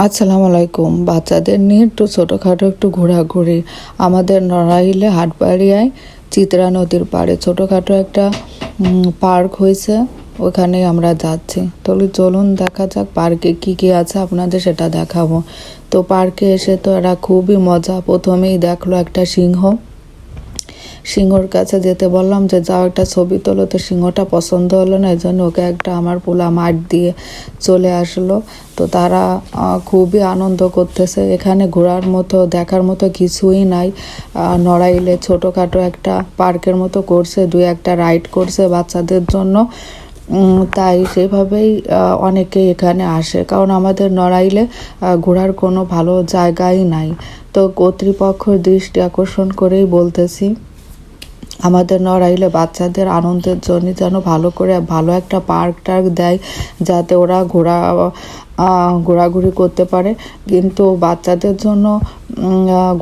আসসালামু আলাইকুম। বাচ্চাদের নিয়ে একটু ছোটোখাটো একটু ঘোরাঘুরি। আমাদের নড়াইলে হাটবাড়িয়ায় চিত্রা নদীর পাড়ে ছোটোখাটো একটা পার্ক হয়েছে, ওখানেই আমরা যাচ্ছি। তাহলে চলুন দেখা যাক পার্কে কী কী আছে, আপনাদের সেটা দেখাবো। তো পার্কে এসে তো এরা খুবই মজা। প্রথমেই দেখলো একটা সিংহর কাছে যেতে বললাম যে যাও একটা ছবি তোলো, তো সিংহটা পছন্দ হলো না, এই জন্য ওকে একটা আমার পোলা মাঠ দিয়ে চলে আসলো। তো তারা খুবই আনন্দ করতেছে। এখানে ঘোরার মতো দেখার মতো কিছুই নাই। নড়াইলে ছোটোখাটো একটা পার্কের মতো করছে, দুই একটা রাইড করছে বাচ্চাদের জন্য। তাই সেভাবেই অনেকে এখানে আসে, কারণ আমাদের নড়াইলে ঘোরার কোনো ভালো জায়গাই নাই। তো কর্তৃপক্ষের দৃষ্টি আকর্ষণ করেই বলতেছি, আমাদের নড়াইলে বাচ্চাদের আনন্দের জন্য যেন ভালো একটা টার্ক দেয়, যাতে ওরা ঘোরাঘুরি করতে পারে। কিন্তু বাচ্চাদের জন্য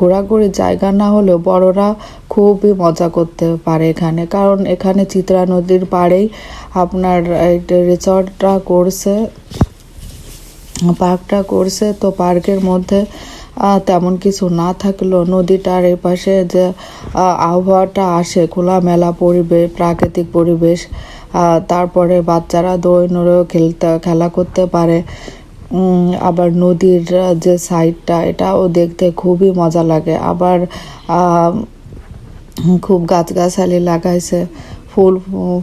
ঘোরাঘুরির জায়গা না হলেও বড়রা খুবই মজা করতে পারে এখানে, কারণ এখানে চিত্রা নদীর পাড়েই আপনার পার্কটা করছে। তো পার্কের মধ্যে তেমন কিছু না থাকলেও নদীটার এপাশে যে আবহাওয়াটা আসে, খোলামেলা পরিবেশ, প্রাকৃতিক পরিবেশ, তারপরে বাচ্চারা দৌড় নড়েও খেলা করতে পারে। আবার নদীর যে সাইডটা, এটাও দেখতে খুবই মজা লাগে। আবার খুব গাছগাছালি লাগাইছে,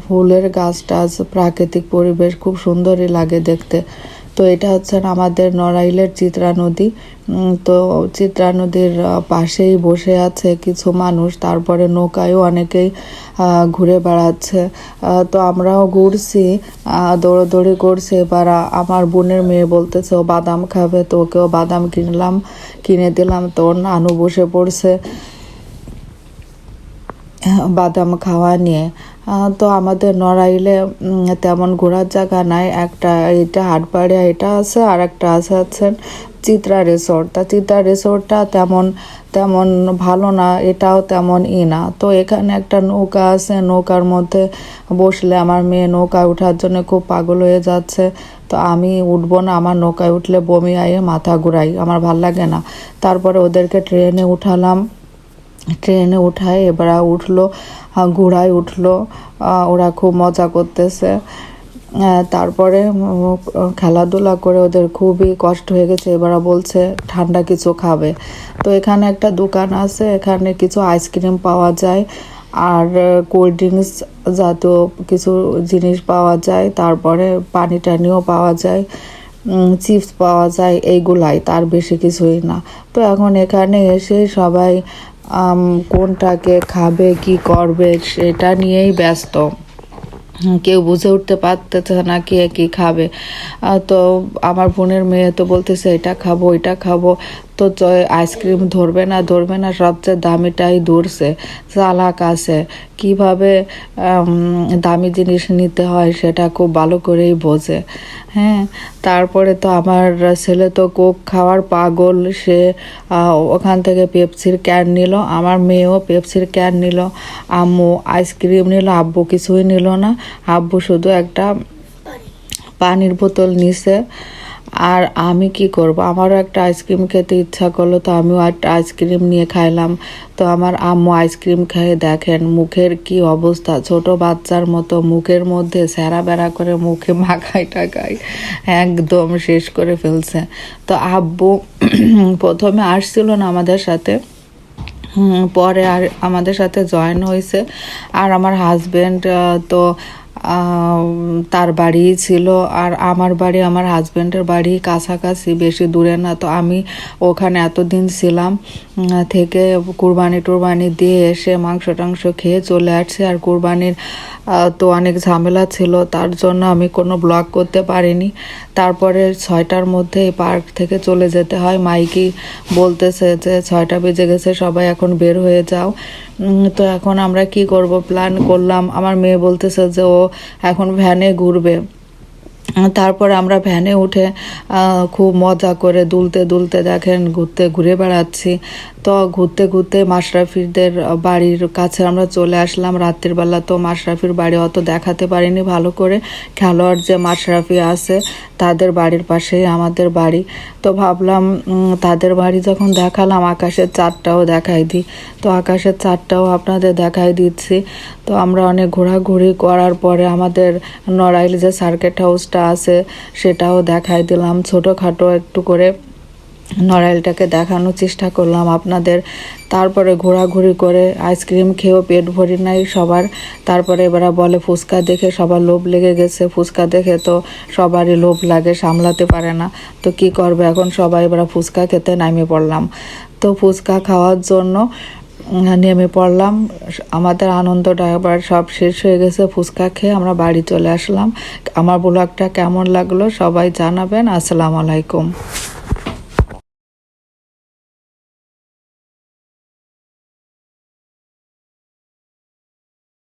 ফুলের গাছ টাছ, প্রাকৃতিক পরিবেশ খুব সুন্দরই লাগে দেখতে। তো এটা হচ্ছে আমাদের নড়াইলের চিত্রা নদী। তো চিত্রা নদীর পাশেই বসে আছে কিছু মানুষ, তারপরে নৌকায়ও অনেকেই ঘুরে বেড়াচ্ছে। তো আমরাও ঘুরছি, দৌড়াদৌড়ি করছে। এবার আমার বোনের মেয়ে বলতেছে ও বাদাম খাবে, তো ওকেও বাদাম কিনে দিলাম। তো ওর নানু বসে পড়ছে বাদাম খাওয়া নিয়ে। তো আমাদের নড়াইলে তেমন ঘোরার জায়গা নাই। একটা এটা হাটবাড়িয়া এটা আছে, আর একটা আছে চিত্রা রিসোর্ট। তা চিত্রা রিসোর্টটা তেমন ভালো না, এটাও তেমন না। তো এখানে একটা নৌকা আছে, নৌকার মধ্যে বসলে আমার মেয়ে নৌকায় ওঠার জন্য খুব পাগল হয়ে যাচ্ছে। তো আমি উঠবো না, আমার নৌকায় উঠলে বমি আয়ে মাথা ঘুরাই, আমার ভাল লাগে না। তারপরে ওদেরকে ট্রেনে উঠায়, এবার উঠলো, ঘোড়ায় উঠলো, ওরা খুব মজা করতেছে। তারপরে খেলাধুলা করে ওদের খুবই কষ্ট হয়ে গেছে, এবার বলছে ঠান্ডা কিছু খাবে। তো এখানে একটা দোকান আছে, এখানে কিছু আইসক্রিম পাওয়া যায় আর কোল্ড ড্রিঙ্কস জাতীয় কিছু জিনিস পাওয়া যায়, তারপরে পানি টানিও পাওয়া যায়, চিপস পাওয়া যায়, এইগুলাই, তার বেশি কিছুই না। তো এখন এখানে এসে সবাই কোনটাকে খাবে কি করবে সেটা নিয়েই ব্যস্ত। কেউ বুঝে উঠতে পারতেছে না কে কি খাবে। তো আমার বোনের মেয়ে তো বলতেছে এটা খাবো ওইটা খাবো। তো আইসক্রিম ধরবে না, সবচেয়ে দামিটাই ধরছে। চালাক আছে, কিভাবে দামি জিনিস নিতে হয় সেটা খুব ভালো করেই বোঝে। হ্যাঁ, তারপরে তো আমার ছেলে তো কোক খাওয়ার পাগল, সে ওখান থেকে পেপসির ক্যান নিল, আমার মেয়েও পেপসির ক্যান নিল। আম্মু আইসক্রিম নিল, আব্বু কিছুই নিল না, আব্বু শুধু একটা পানির বোতল নিছে। আর আমি কি করব, আমারও একটা আইসক্রিম খেতে ইচ্ছা করলো, তো আমিও একটা আইসক্রিম নিয়ে খাইলাম। তো আমার আম্মু আইসক্রিম খেয়ে দেখেন মুখের কি অবস্থা, ছোট বাচ্চার মতো মুখের মধ্যে স্যারা বেড়া করে মুখে মাখাই টাকাই একদম শেষ করে ফেলছে। তো আব্বু প্রথমে আসছিল না আমাদের সাথে, পরে আর আমাদের সাথে জয়েন হয়েছে। আর আমার হাজব্যান্ড তো তার বাড়ি ছিল, আর আমার হাজব্যান্ডের বাড়ি কাছাকাছি, বেশি দূরে না। তো আমি ওখানে এতদিন ছিলাম, থেকে কুরবানি দিয়ে এসে মাংস টাংস খেয়ে চলে আসছি। আর কুরবানির তো অনেক ঝামেলা ছিল, তার জন্য আমি কোনো ব্লগ করতে পারিনি। তারপরে 6টার মধ্যে এই পার্ক থেকে চলে যেতে হয়, মাইকি বলতেছে যে 6টা বেজে গেছে, সবাই এখন বের হয়ে যাও। তো এখন আমরা কি করব, প্ল্যান করলাম। আমার মেয়ে বলতেছে যে ও এখন ভ্যানে ঘুরবে। তারপরে আমরা ভ্যানে উঠে খুব মজা করে দুলতে দেখেন ঘুরে বেড়াচ্ছি। তো ঘুরতে ঘুরতে মাশরাফিদের বাড়ির কাছে আমরা চলে আসলাম। রাত্রির বেলা তো মাশরাফির বাড়ি অত দেখাতে পারিনি ভালো করে। খেলোয়াড় যে মাশরাফি আছে তাদের বাড়ির পাশেই আমাদের বাড়ি। তো ভাবলাম তাদের বাড়ি যখন দেখালাম আকাশের চাঁদটাও দেখাই দিই। তো আকাশের চাঁদটাও আপনাদের দেখাই দিচ্ছি। তো আমরা অনেক ঘোরাঘুরি করার পরে আমাদের নড়াইল যে সার্কিট হাউসটা আছে সেটাও দেখাই দিলাম। ছোটোখাটো একটু করে নড়াইলটাকে দেখানোর চেষ্টা করলাম আপনাদের। তারপরে ঘোরাঘুরি করে আইসক্রিম খেয়েও পেট ভরি নাই সবার। তারপরে এবার বলে ফুচকা দেখে সবার লোভ লেগে গেছে। ফুচকা দেখে তো সবারই লোভ লাগে, সামলাতে পারে না। তো কি করবে এখন, সবাই এবার ফুচকা খেতে নেমে পড়লাম। তো ফুচকা খাওয়ার জন্য নেমে পড়লাম। আমাদের আনন্দটা এবার সব শেষ হয়ে গেছে। ফুচকা খেয়ে আমরা বাড়ি চলে আসলাম। আমার ব্লগটা কেমন লাগলো সবাই জানাবেন। আসসালামু আলাইকুম।